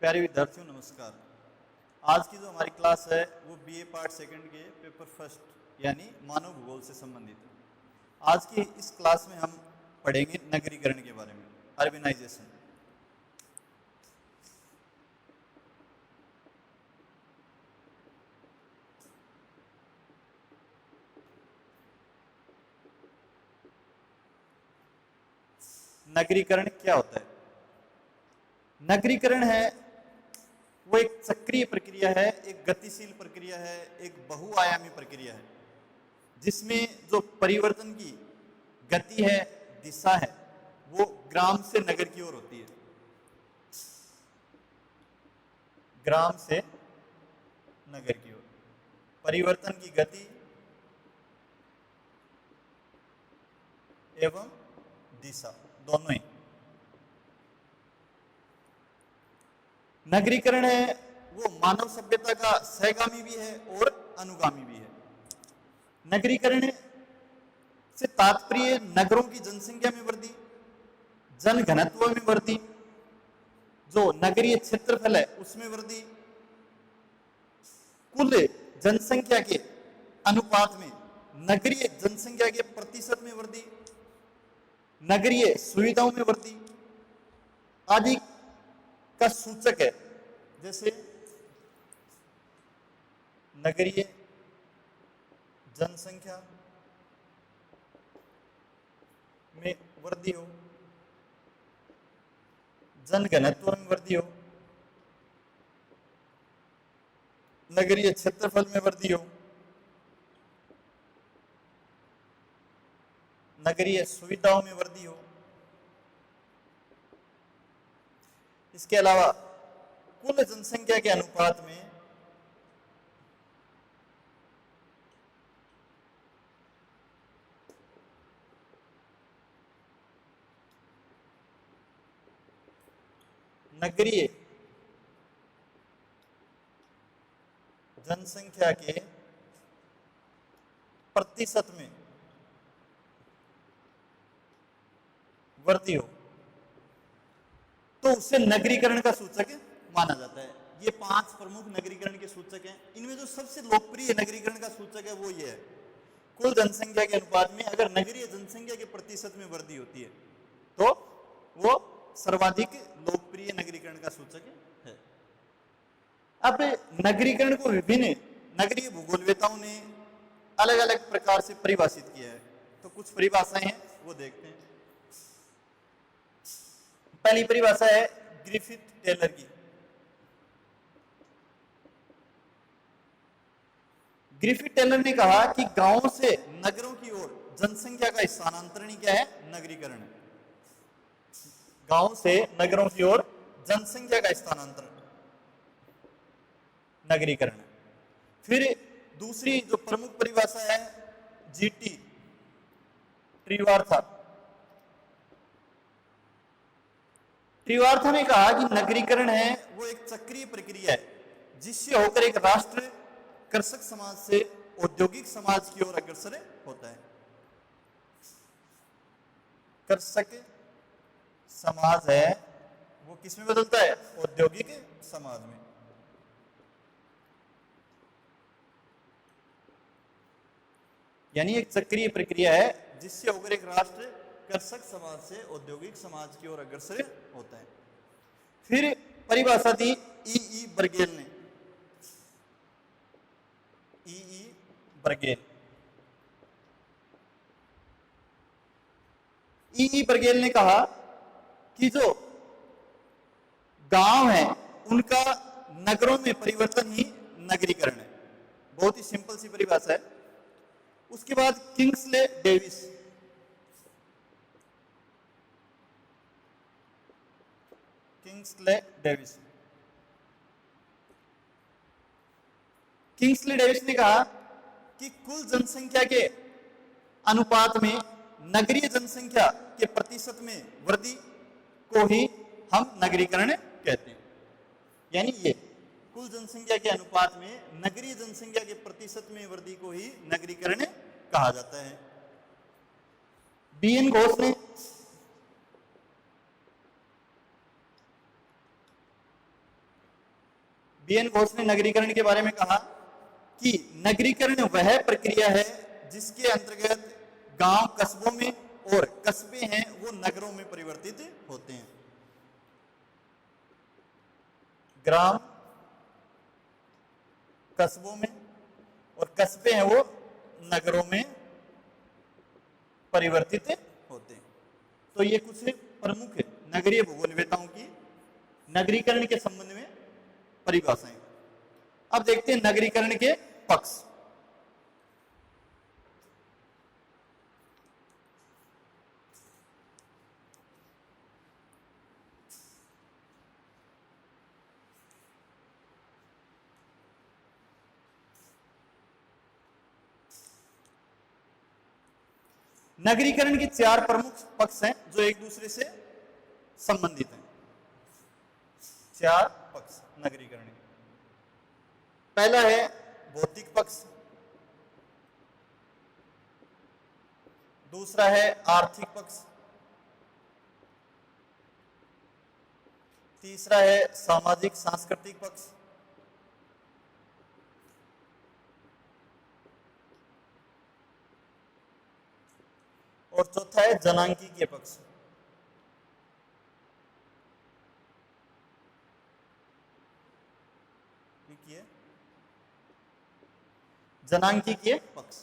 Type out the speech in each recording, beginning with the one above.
प्यारे विद्यार्थियों नमस्कार। आज की जो हमारी क्लास है वो बीए पार्ट सेकंड के पेपर फर्स्ट यानी मानव भूगोल से संबंधित है। आज की इस क्लास में हम पढ़ेंगे नगरीकरण के बारे में, अर्बनाइजेशन। नगरीकरण क्या होता है? नगरीकरण है वो एक सक्रिय प्रक्रिया है, एक गतिशील प्रक्रिया है, एक बहुआयामी प्रक्रिया है, जिसमें जो परिवर्तन की गति है, दिशा है, वो ग्राम से नगर की ओर होती है। ग्राम से नगर की ओर परिवर्तन की गति एवं दिशा दोनों ही। नगरीकरण है वो मानव सभ्यता का सहगामी भी है और अनुगामी भी है। नगरीकरण से तात्पर्य नगरों की जनसंख्या में वृद्धि, जन घनत्व में वृद्धि, जो नगरीय क्षेत्रफल है उसमें वृद्धि, कुल जनसंख्या के अनुपात में नगरीय जनसंख्या के प्रतिशत में वृद्धि, नगरीय सुविधाओं में वृद्धि आदि का सूचक है। जैसे नगरीय जनसंख्या में वृद्धि हो, जन घनत्व में वृद्धि हो, नगरीय क्षेत्रफल में वृद्धि हो, नगरीय सुविधाओं में वृद्धि हो। इसके अलावा कुल जनसंख्या के अनुपात में नगरीय जनसंख्या के प्रतिशत में वृद्धि हो तो उसे नगरीकरण का सूचक माना जाता है। ये 5 प्रमुख नगरीकरण के सूचक हैं। इनमें जो सबसे लोकप्रिय नगरीकरण का सूचक है वो ये है, कुल जनसंख्या के अनुपात में अगर नगरीय जनसंख्या के प्रतिशत में वृद्धि होती है तो वो सर्वाधिक लोकप्रिय नगरीकरण का सूचक है। अब नगरीकरण को विभिन्न नगरीय भूगोलवेताओं ने अलग अलग प्रकार से परिभाषित किया है। तो कुछ परिभाषाएं हैं वो देखते हैं। पहली परिभाषा है ग्रिफिथ टेलर की। ग्रिफिथ टेलर ने कहा कि गांवों से नगरों की ओर जनसंख्या का स्थानांतरण ही क्या है? नगरीकरण है। गांव से नगरों की ओर जनसंख्या का स्थानांतरण नगरीकरण है। फिर दूसरी जो प्रमुख परिभाषा है जीटी ट्रिवार्था। ट्रिवार्था ने कहा कि नगरीकरण है वो एक चक्रीय प्रक्रिया है जिससे होकर एक राष्ट्र कृषक समाज से औद्योगिक समाज की ओर अग्रसर होता है। कृषक समाज है वो किस में बदलता है? औद्योगिक समाज में। यानी एक चक्रीय प्रक्रिया है जिससे होकर एक राष्ट्र कृषक समाज से औद्योगिक समाज की ओर अग्रसर होता है। फिर परिभाषा दी ई बर्गेल ने। ई बर्गेल ने कहा कि जो गांव है उनका नगरों में परिवर्तन ही नगरीकरण है। बहुत ही सिंपल सी परिभाषा है। उसके बाद किंग्सले डेविस। किंग्सले डेविस ने कहा कि कुल जनसंख्या के अनुपात में नगरीय जनसंख्या के प्रतिशत में वृद्धि को ही हम नगरीकरण कहते हैं। यानी ये कुल जनसंख्या के अनुपात में नगरीय जनसंख्या के प्रतिशत में वृद्धि को ही नगरीकरण कहा जाता है। बीएन घोष ने बीएन घोष ने नगरीकरण के बारे में कहा कि नगरीकरण वह प्रक्रिया है जिसके अंतर्गत गांव कस्बों में और कस्बे हैं वो नगरों में परिवर्तित होते हैं। ग्राम कस्बों में और कस्बे हैं वो नगरों में परिवर्तित होते हैं। तो ये कुछ प्रमुख नगरीय भूगोलवेताओं की नगरीकरण के संबंध में परिभाषाएं। अब देखते हैं नगरीकरण के पक्ष। नगरीकरण के चार प्रमुख पक्ष हैं जो एक दूसरे से संबंधित हैं। चार पक्ष नगरीकरण के। पहला है भौतिक पक्ष, दूसरा है आर्थिक पक्ष, तीसरा है सामाजिक सांस्कृतिक पक्ष, और चौथा है जनांकीय पक्ष। देखिए जनांकीय पक्ष।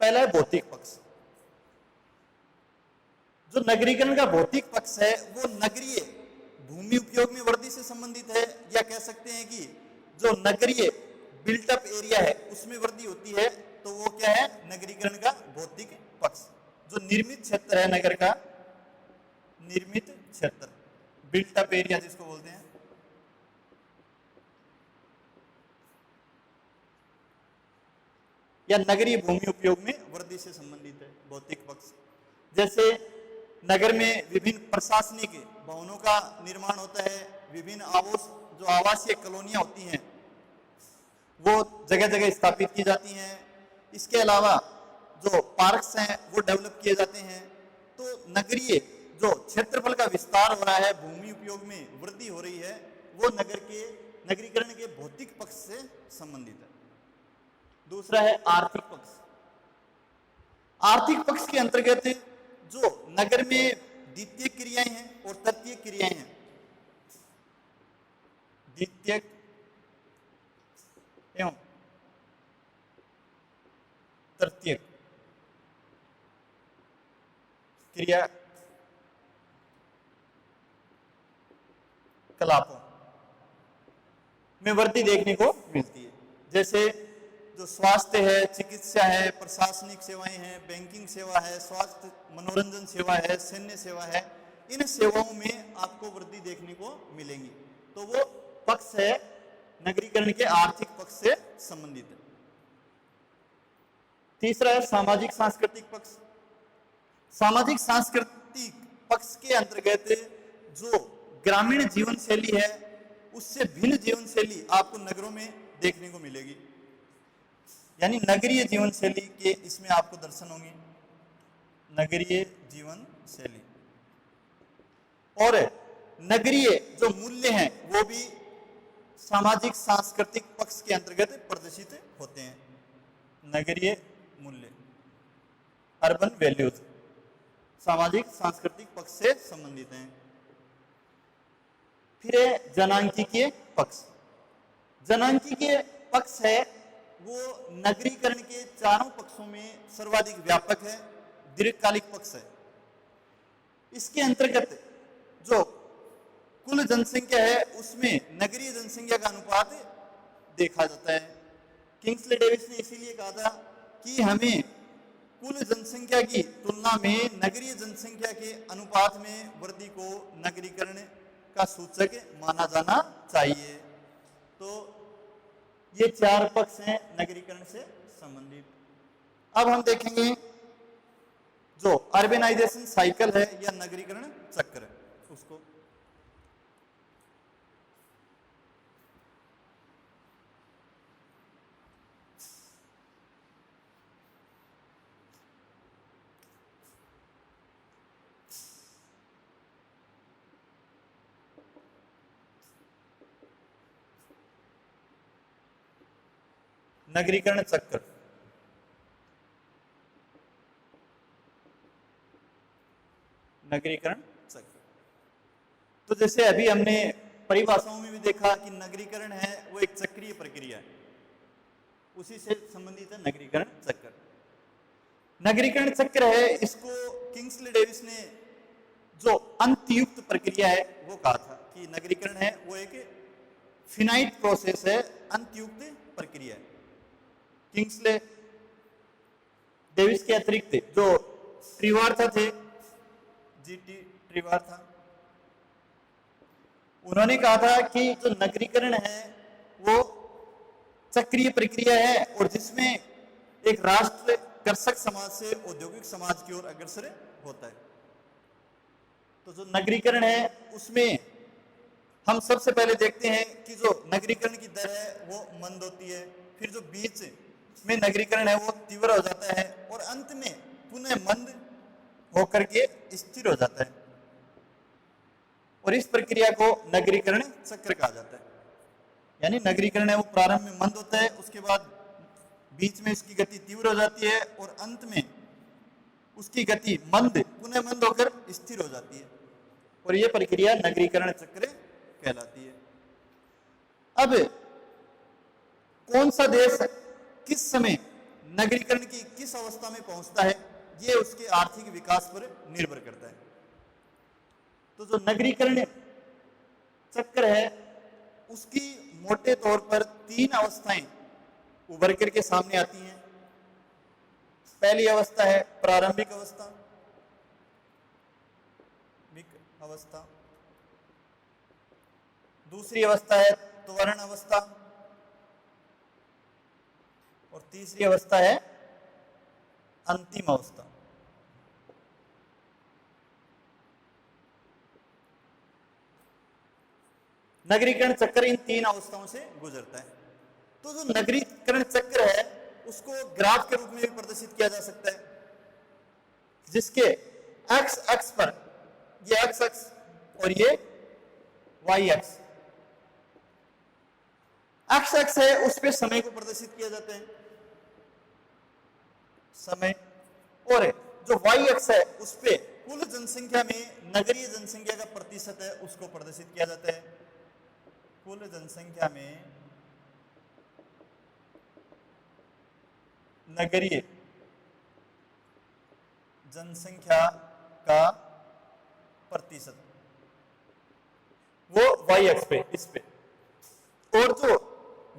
पहला है भौतिक पक्ष। जो नगरीकरण का भौतिक पक्ष है वो नगरीय भूमि उपयोग में वृद्धि से संबंधित है, या कह सकते हैं कि जो नगरीय बिल्टअप एरिया है उसमें वृद्धि होती है, तो वो क्या है नगरीकरण का भौतिक पक्ष। जो निर्मित क्षेत्र है नगर का, निर्मित क्षेत्र बिल्टअप एरिया जिसको बोलते हैं, या नगरीय भूमि उपयोग में वृद्धि से संबंधित है भौतिक पक्ष। जैसे नगर में विभिन्न प्रशासनिक भवनों का निर्माण होता है, विभिन्न जो आवासीय कॉलोनियां होती हैं वो जगह जगह स्थापित की जाती हैं। इसके अलावा जो पार्क्स हैं वो डेवलप किए जाते हैं। तो नगरीय जो क्षेत्रफल का विस्तार हो रहा है, भूमि उपयोग में वृद्धि हो रही है, वो नगरीकरण के भौतिक पक्ष से संबंधित है। दूसरा है आर्थिक पक्ष। आर्थिक पक्ष के अंतर्गत जो नगर में द्वितीय क्रियाएं हैं और तृतीय क्रियाएं हैं, द्वितीय एवं तृतीय क्रिया कलापों में वृद्धि देखने को मिलती है। जैसे जो स्वास्थ्य है, चिकित्सा है, प्रशासनिक सेवाएं हैं, बैंकिंग सेवा है, स्वास्थ्य मनोरंजन सेवा है, सैन्य सेवा है, इन सेवाओं में आपको वृद्धि देखने को मिलेंगी। तो वो पक्ष है नगरीकरण के आर्थिक पक्ष से संबंधित है। तीसरा है सामाजिक सांस्कृतिक पक्ष। सामाजिक सांस्कृतिक पक्ष के अंतर्गत जो ग्रामीण जीवन शैली है उससे भिन्न जीवन शैली आपको नगरों में देखने को मिलेगी, यानी नगरीय जीवन शैली के इसमें आपको दर्शन होंगे। नगरीय जीवन शैली और नगरीय जो मूल्य हैं वो भी सामाजिक सांस्कृतिक पक्ष के अंतर्गत प्रदर्शित होते हैं। नगरीय मूल्य, अर्बन वैल्यूज, सामाजिक सांस्कृतिक पक्ष से संबंधित हैं। फिर है जनांकीय पक्ष। जनांकीय पक्ष है वो नगरीकरण के चारों पक्षों में सर्वाधिक व्यापक है, दीर्घकालिक पक्ष है। इसके अंतर्गत जो कुल जनसंख्या है उसमें नगरीय जनसंख्या का अनुपात देखा जाता है। किंग्सले डेविस ने इसीलिए कहा था कि हमें कुल जनसंख्या की तुलना में नगरीय जनसंख्या के अनुपात में वृद्धि को नगरीकरण का सूचक माना जाना चाहिए। तो ये चार पक्ष हैं नगरीकरण से संबंधित। अब हम देखेंगे जो अर्बेनाइजेशन साइकिल है या नगरीकरण चक्र है उसको। नगरीकरण चक्र। नगरीकरण चक्र, तो जैसे अभी हमने परिभाषाओं में भी देखा कि नगरीकरण है वो एक चक्रीय प्रक्रिया है, उसी से संबंधित है नगरीकरण चक्र। नगरीकरण चक्र है, इसको किंग्सले डेविस ने जो अंतयुक्त प्रक्रिया है वो कहा था कि नगरीकरण है वो एक फिनाइट प्रोसेस है, अंतयुक्त प्रक्रिया है। किंग्सले डेविस के अतिरिक्त जो ट्रिवार्था थे, जीटी ट्रिवार्था, उन्होंने कहा था कि जो नगरीकरण है वो चक्रीय प्रक्रिया है और जिसमें एक राष्ट्र कृषक समाज से औद्योगिक समाज की ओर अग्रसर होता है। तो जो नगरीकरण है उसमें हम सबसे पहले देखते हैं कि जो नगरीकरण की दर है वो मंद होती है, फिर जो बीच में नगरीकरण है वो तीव्र हो जाता है और अंत में पुनः मंद होकर के स्थिर हो जाता है, और इस प्रक्रिया को नगरीकरण चक्र कहा जाता है। यानी नगरीकरण है वो प्रारंभ में मंद होता है, उसके बाद बीच में इसकी गति तीव्र हो जाती है और अंत में उसकी गति पुनः मंद होकर स्थिर हो जाती है, और यह प्रक्रिया नगरीकरण चक्र कहलाती है। अब कौन सा देश किस समय नगरीकरण की किस अवस्था में पहुंचता है, यह उसके आर्थिक विकास पर निर्भर करता है। तो जो नगरीकरण चक्र है उसकी मोटे तौर पर 3 अवस्थाएं उभर करके सामने आती हैं। पहली अवस्था है प्रारंभिक अवस्था, दूसरी अवस्था है त्वरण अवस्था, और तीसरी अवस्था है अंतिम अवस्था। नगरीकरण चक्र इन 3 अवस्थाओं से गुजरता है। तो जो नगरीकरण चक्र है उसको ग्राफ के रूप में भी प्रदर्शित किया जा सकता है, जिसके एक्स अक्ष पर ये एक्स अक्ष और ये वाई अक्ष, एक्स अक्ष है उस पे समय को प्रदर्शित किया जाता है, समय, और जो वाई अक्ष है उस पे कुल जनसंख्या में नगरीय जनसंख्या का प्रतिशत है उसको प्रदर्शित किया जाता है। कुल जनसंख्या में नगरीय जनसंख्या का प्रतिशत वो वाई अक्ष पे, इस पे, और जो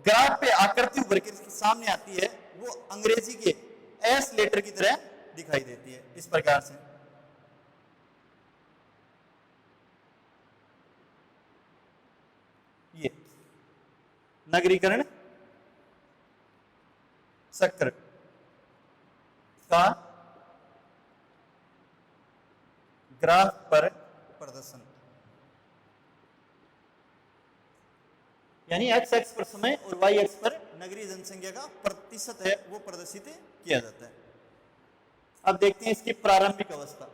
ग्राफ पे आकृति उभर के सामने आती है वो अंग्रेजी के एस लेटर की तरह दिखाई देती है इस प्रकार से। ये नगरीकरण चक्र का ग्राफ पर प्रदर्शन, यानी एक्स एक्स पर समय और वाई एक्स पर नगरीय जनसंख्या का प्रतिशत है वो प्रदर्शित किया जाता है। अब देखते हैं इसकी प्रारंभिक अवस्था।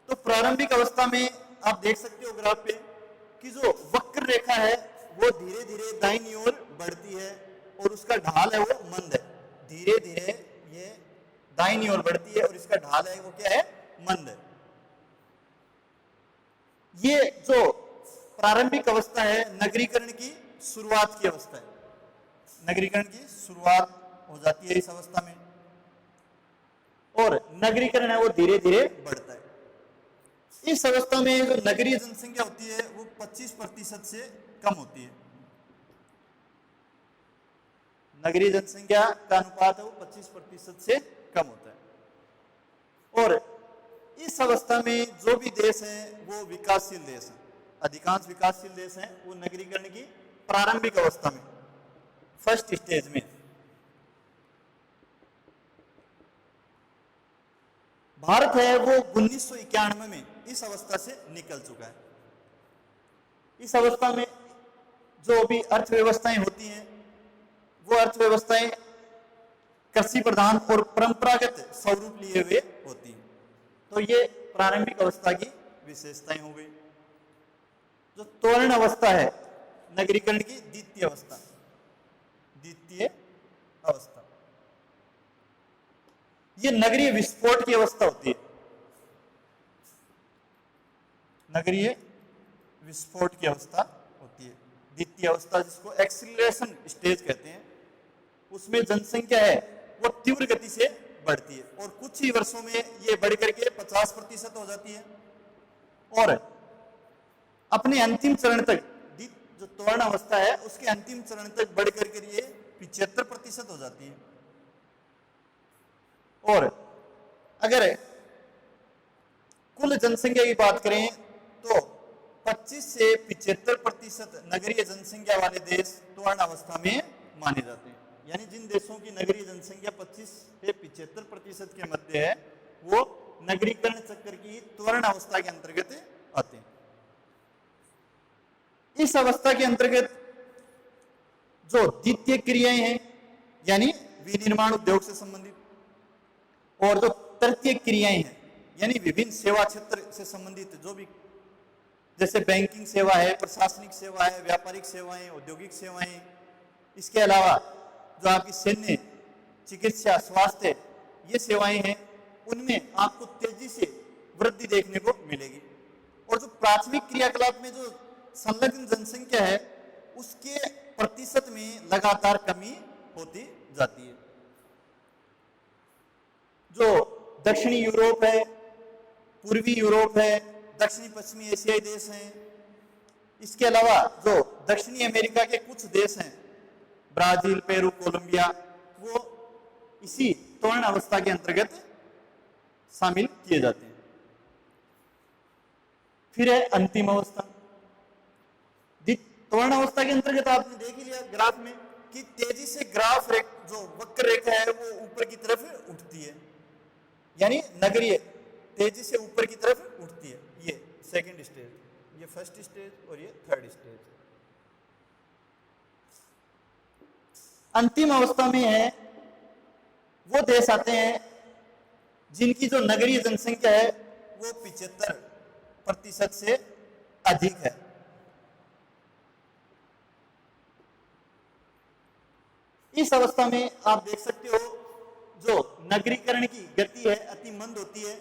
तो प्रारंभिक अवस्था में आप देख सकते हो ग्राफ पे कि जो वक्र रेखा है वो धीरे धीरे दाहिनी ओर बढ़ती है और उसका ढाल है वो मंद है। धीरे धीरे ये दाहिनी ओर बढ़ती है और इसका ढाल है वो क्या है, मंद है। ये जो प्रारंभिक अवस्था है नगरीकरण की शुरुआत की अवस्था है, नगरीकरण की शुरुआत हो जाती है इस अवस्था में, और नगरीकरण है वो धीरे धीरे बढ़ता है। इस अवस्था में जो नगरीय जनसंख्या होती है वो 25% से कम होती है। नगरीय जनसंख्या का अनुपात है वो 25% से कम होता है, और इस अवस्था में जो भी देश है वो विकासशील देश है, अधिकांश विकासशील देश हैं वो नगरीकरण की प्रारंभिक अवस्था में, फर्स्ट स्टेज में। भारत है वो 1991 में इस अवस्था से निकल चुका है। इस अवस्था में जो भी अर्थव्यवस्थाएं होती हैं वो अर्थव्यवस्थाएं कृषि प्रधान और परंपरागत स्वरूप लिए हुए होती हैं। तो ये प्रारंभिक अवस्था की विशेषताएं हो गई। जो त्वरण अवस्था है नगरीकरण की द्वितीय अवस्था, द्वितीय अवस्था। ये नगरीय विस्फोट की अवस्था होती है, नगरीय विस्फोट की अवस्था होती है। द्वितीय अवस्था जिसको एक्सीलरेशन स्टेज कहते हैं, उसमें जनसंख्या है वो तीव्र गति से बढ़ती है और कुछ ही वर्षों में ये बढ़ करके 50% हो जाती है और अपने अंतिम चरण तक, जो त्वरण अवस्था है उसके अंतिम चरण तक बढ़ करके ये 75% हो जाती है। और अगर कुल जनसंख्या की बात करें तो 25 से 75% नगरीय जनसंख्या वाले देश त्वरण अवस्था में माने जाते हैं। यानी जिन देशों की नगरीय जनसंख्या 25 से 75% के मध्य है वो नगरीकरण चक्र की त्वरण अवस्था के अंतर्गत आते हैं। इस अवस्था के अंतर्गत जो द्वितीय क्रियाएं हैं यानी विनिर्माण उद्योग से संबंधित, और जो तृतीय क्रियाएं हैं यानी विभिन्न सेवा क्षेत्र से संबंधित, जो भी जैसे बैंकिंग सेवा है, प्रशासनिक सेवा है, व्यापारिक सेवाएं, औद्योगिक सेवाएं, इसके अलावा जो आपकी सैन्य, चिकित्सा, स्वास्थ्य, ये सेवाएं हैं, उनमें आपको तेजी से वृद्धि देखने को मिलेगी। और जो प्राथमिक क्रियाकलाप में जो संलग्न जनसंख्या है उसके प्रतिशत में लगातार कमी होती जाती है। जो दक्षिणी यूरोप है, पूर्वी यूरोप है, दक्षिणी पश्चिमी एशियाई देश हैं, इसके अलावा जो दक्षिणी अमेरिका के कुछ देश हैं, ब्राजील, पेरू, कोलंबिया, वो इसी त्वरण अवस्था के अंतर्गत शामिल किए जाते हैं। फिर है अंतिम अवस्था। त्वरण अवस्था के अंतर्गत आपने देख ही लिया ग्राफ में कि तेजी से ग्राफ जो वक्र रेखा है वो ऊपर की तरफ उठती है, यानी नगरीय तेजी से ऊपर की तरफ उठती है। ये सेकंड स्टेज, ये फर्स्ट स्टेज और ये थर्ड स्टेज। अंतिम अवस्था में है वो देश आते हैं जिनकी जो नगरीय जनसंख्या है वो 75% से अधिक है। इस अवस्था में आप देख सकते हो जो नगरीकरण की गति है अति मंद होती है,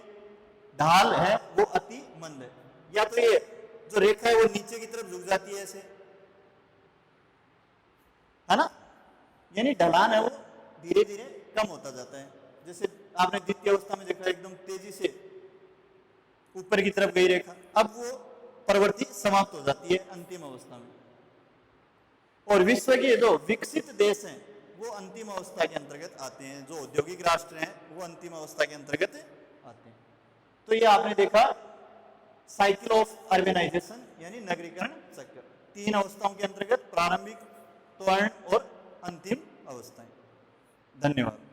ढाल है वो अति मंद है, या तो ये जो रेखा है वो नीचे की तरफ झुक जाती है ऐसे, है ना, यानी ढलान है वो धीरे धीरे कम होता जाता है। जैसे आपने द्वितीय अवस्था में देखा एकदम तेजी से ऊपर की तरफ गई रेखा, अब वो प्रवृत्ति समाप्त हो जाती है अंतिम अवस्था में। और विश्व के जो विकसित देश हैं वो अंतिम अवस्था के अंतर्गत आते हैं, जो औद्योगिक राष्ट्र हैं वो अंतिम अवस्था के अंतर्गत आते हैं। तो ये आपने देखा साइकिल ऑफ अर्बेनाइजेशन यानी नगरीकरण चक्र, 3 अवस्थाओं के अंतर्गत प्रारंभिक, त्वरण और अंतिम अवस्थाएं। धन्यवाद।